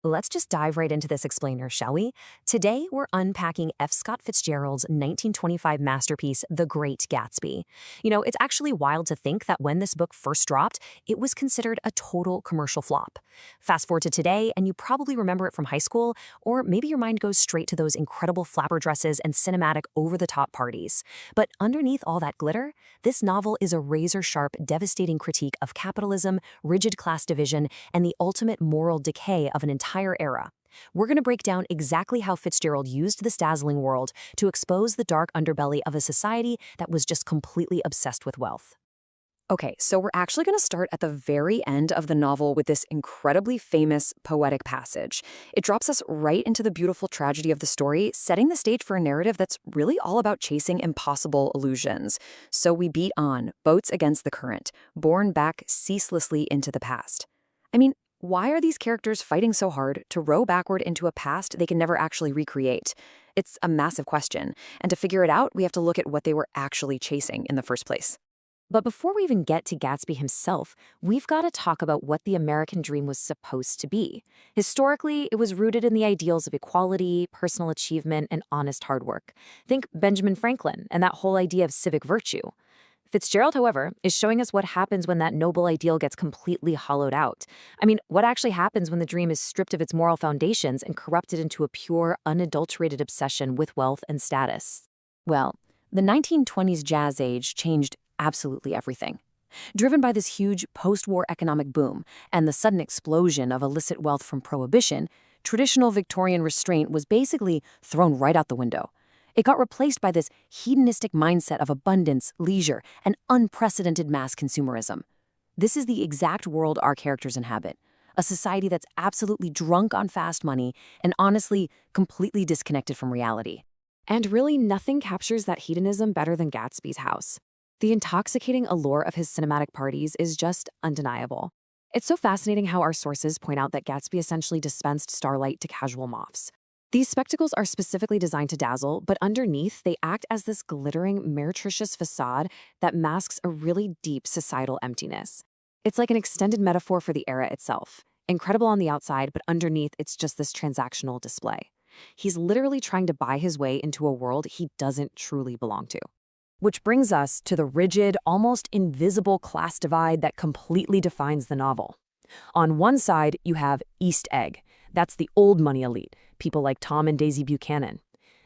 Let's just dive right into this explainer, shall we? Today, we're unpacking F. Scott Fitzgerald's 1925 masterpiece, The Great Gatsby. It's actually wild to think that when this book first dropped, it was considered a total commercial flop. Fast forward to today, and you probably remember it from high school, or maybe your mind goes straight to those incredible flapper dresses and cinematic over-the-top parties. But underneath all that glitter, this novel is a razor-sharp, devastating critique of capitalism, rigid class division, and the ultimate moral decay of an entire era. We're going to break down exactly how Fitzgerald used this dazzling world to expose the dark underbelly of a society that was just completely obsessed with wealth. Okay, so we're actually going to start at the very end of the novel with this incredibly famous poetic passage. It drops us right into the beautiful tragedy of the story, setting the stage for a narrative that's really all about chasing impossible illusions. So we beat on, boats against the current, borne back ceaselessly into the past. Why are these characters fighting so hard to row backward into a past they can never actually recreate? It's a massive question, and to figure it out, we have to look at what they were actually chasing in the first place. But before we even get to Gatsby himself, we've got to talk about what the American dream was supposed to be. Historically, it was rooted in the ideals of equality, personal achievement, and honest hard work. Think Benjamin Franklin and that whole idea of civic virtue. Fitzgerald, however, is showing us what happens when that noble ideal gets completely hollowed out. What actually happens when the dream is stripped of its moral foundations and corrupted into a pure, unadulterated obsession with wealth and status? Well, the 1920s jazz age changed absolutely everything. Driven by this huge post-war economic boom and the sudden explosion of illicit wealth from prohibition, traditional Victorian restraint was basically thrown right out the window. It got replaced by this hedonistic mindset of abundance, leisure, and unprecedented mass consumerism. This is the exact world our characters inhabit, a society that's absolutely drunk on fast money and honestly completely disconnected from reality. And really, nothing captures that hedonism better than Gatsby's house. The intoxicating allure of his cinematic parties is just undeniable. It's so fascinating how our sources point out that Gatsby essentially dispensed starlight to casual moths. These spectacles are specifically designed to dazzle, but underneath, they act as this glittering, meretricious facade that masks a really deep societal emptiness. It's like an extended metaphor for the era itself. Incredible on the outside, but underneath, it's just this transactional display. He's literally trying to buy his way into a world he doesn't truly belong to. Which brings us to the rigid, almost invisible class divide that completely defines the novel. On one side, you have East Egg. That's the old money elite, people like Tom and Daisy Buchanan.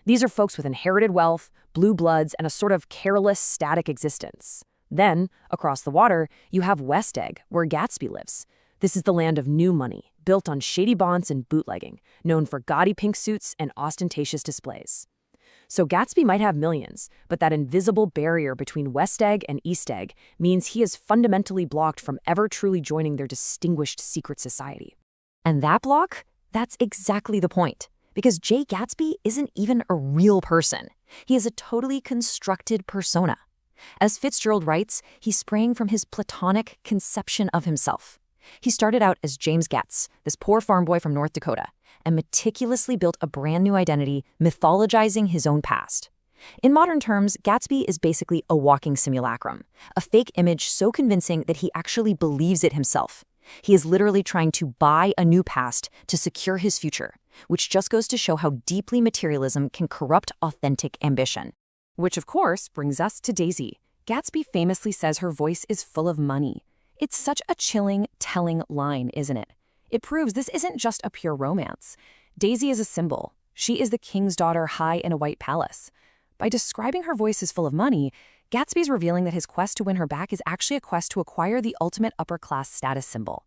These are folks with inherited wealth, blue bloods, and a sort of careless, static existence. Then, across the water, you have West Egg, where Gatsby lives. This is the land of new money, built on shady bonds and bootlegging, known for gaudy pink suits and ostentatious displays. So Gatsby might have millions, but that invisible barrier between West Egg and East Egg means he is fundamentally blocked from ever truly joining their distinguished secret society. And that block? That's exactly the point. Because Jay Gatsby isn't even a real person. He is a totally constructed persona. As Fitzgerald writes, he sprang from his platonic conception of himself. He started out as James Getz, this poor farm boy from North Dakota, and meticulously built a brand new identity, mythologizing his own past. In modern terms, Gatsby is basically a walking simulacrum, a fake image so convincing that he actually believes it himself. He is literally trying to buy a new past to secure his future, which just goes to show how deeply materialism can corrupt authentic ambition. Which, of course, brings us to Daisy. Gatsby famously says her voice is full of money. It's such a chilling, telling line, isn't it? It proves this isn't just a pure romance. Daisy is a symbol. She is the king's daughter high in a white palace. By describing her voice as full of money, Gatsby's revealing that his quest to win her back is actually a quest to acquire the ultimate upper-class status symbol.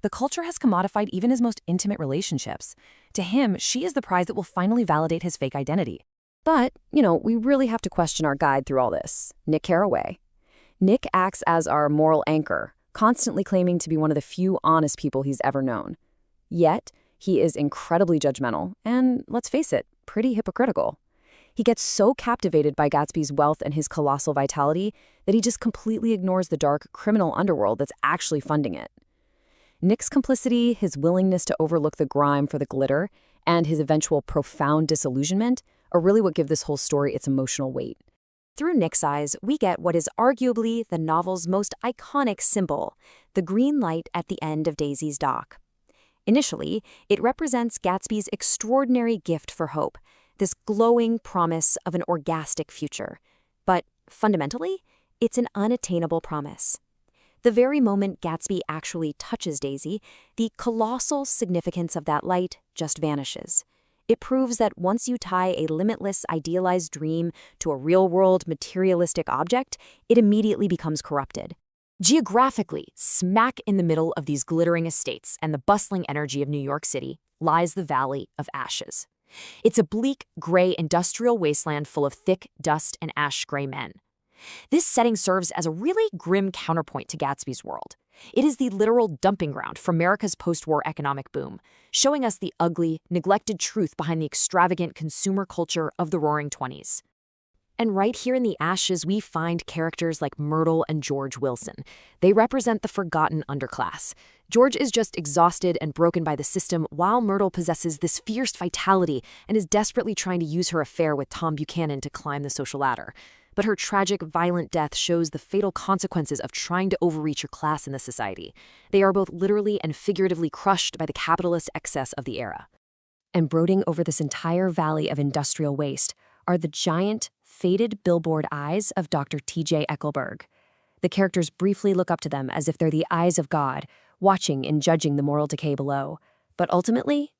The culture has commodified even his most intimate relationships. To him, she is the prize that will finally validate his fake identity. But, we really have to question our guide through all this, Nick Carraway. Nick acts as our moral anchor, constantly claiming to be one of the few honest people he's ever known. Yet, he is incredibly judgmental and, let's face it, pretty hypocritical. He gets so captivated by Gatsby's wealth and his colossal vitality that he just completely ignores the dark criminal underworld that's actually funding it. Nick's complicity, his willingness to overlook the grime for the glitter, and his eventual profound disillusionment are really what give this whole story its emotional weight. Through Nick's eyes, we get what is arguably the novel's most iconic symbol, the green light at the end of Daisy's dock. Initially, it represents Gatsby's extraordinary gift for hope, this glowing promise of an orgastic future. But fundamentally, it's an unattainable promise. The very moment Gatsby actually touches Daisy, the colossal significance of that light just vanishes. It proves that once you tie a limitless, idealized dream to a real-world, materialistic object, it immediately becomes corrupted. Geographically, smack in the middle of these glittering estates and the bustling energy of New York City lies the Valley of Ashes. It's a bleak, gray industrial wasteland full of thick dust and ash-gray men. This setting serves as a really grim counterpoint to Gatsby's world. It is the literal dumping ground for America's post-war economic boom, showing us the ugly, neglected truth behind the extravagant consumer culture of the Roaring '20s. And right here in the ashes, we find characters like Myrtle and George Wilson. They represent the forgotten underclass. George is just exhausted and broken by the system, while Myrtle possesses this fierce vitality and is desperately trying to use her affair with Tom Buchanan to climb the social ladder. But her tragic, violent death shows the fatal consequences of trying to overreach your class in the society. They are both literally and figuratively crushed by the capitalist excess of the era. And brooding over this entire valley of industrial waste are the giant, faded billboard eyes of Dr. T.J. Eckelberg. The characters briefly look up to them as if they're the eyes of God, watching and judging the moral decay below. But ultimately,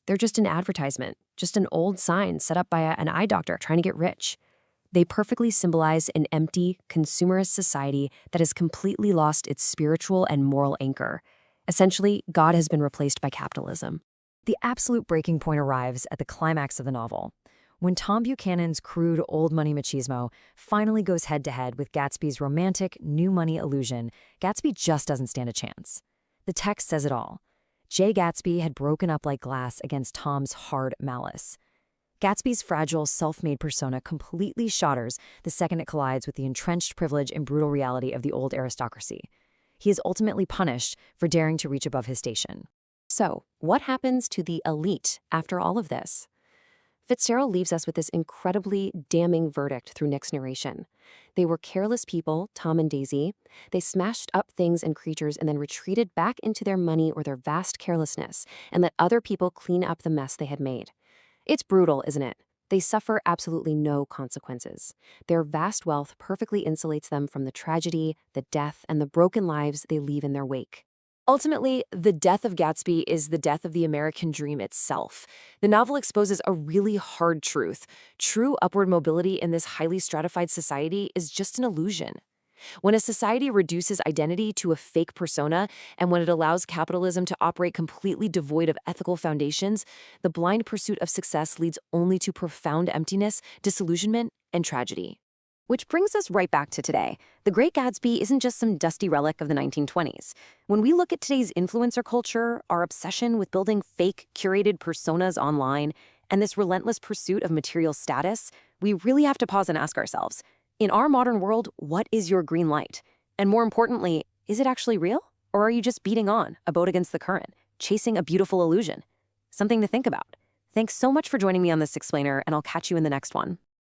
they're just an advertisement, just an old sign set up by an eye doctor trying to get rich. They perfectly symbolize an empty, consumerist society that has completely lost its spiritual and moral anchor. Essentially, God has been replaced by capitalism. The absolute breaking point arrives at the climax of the novel, when Tom Buchanan's crude old money machismo finally goes head-to-head with Gatsby's romantic new money illusion. Gatsby just doesn't stand a chance. The text says it all. Jay Gatsby had broken up like glass against Tom's hard malice. Gatsby's fragile, self-made persona completely shatters the second it collides with the entrenched privilege and brutal reality of the old aristocracy. He is ultimately punished for daring to reach above his station. So, what happens to the elite after all of this? Fitzgerald leaves us with this incredibly damning verdict through Nick's narration. They were careless people, Tom and Daisy. They smashed up things and creatures and then retreated back into their money or their vast carelessness and let other people clean up the mess they had made. It's brutal, isn't it? They suffer absolutely no consequences. Their vast wealth perfectly insulates them from the tragedy, the death, and the broken lives they leave in their wake. Ultimately, the death of Gatsby is the death of the American dream itself. The novel exposes a really hard truth. True upward mobility in this highly stratified society is just an illusion. When a society reduces identity to a fake persona, and when it allows capitalism to operate completely devoid of ethical foundations, the blind pursuit of success leads only to profound emptiness, disillusionment, and tragedy. Which brings us right back to today. The Great Gatsby isn't just some dusty relic of the 1920s. When we look at today's influencer culture, our obsession with building fake, curated personas online, and this relentless pursuit of material status, we really have to pause and ask ourselves, in our modern world, what is your green light? And more importantly, is it actually real? Or are you just beating on, a boat against the current, chasing a beautiful illusion? Something to think about. Thanks so much for joining me on this explainer, and I'll catch you in the next one.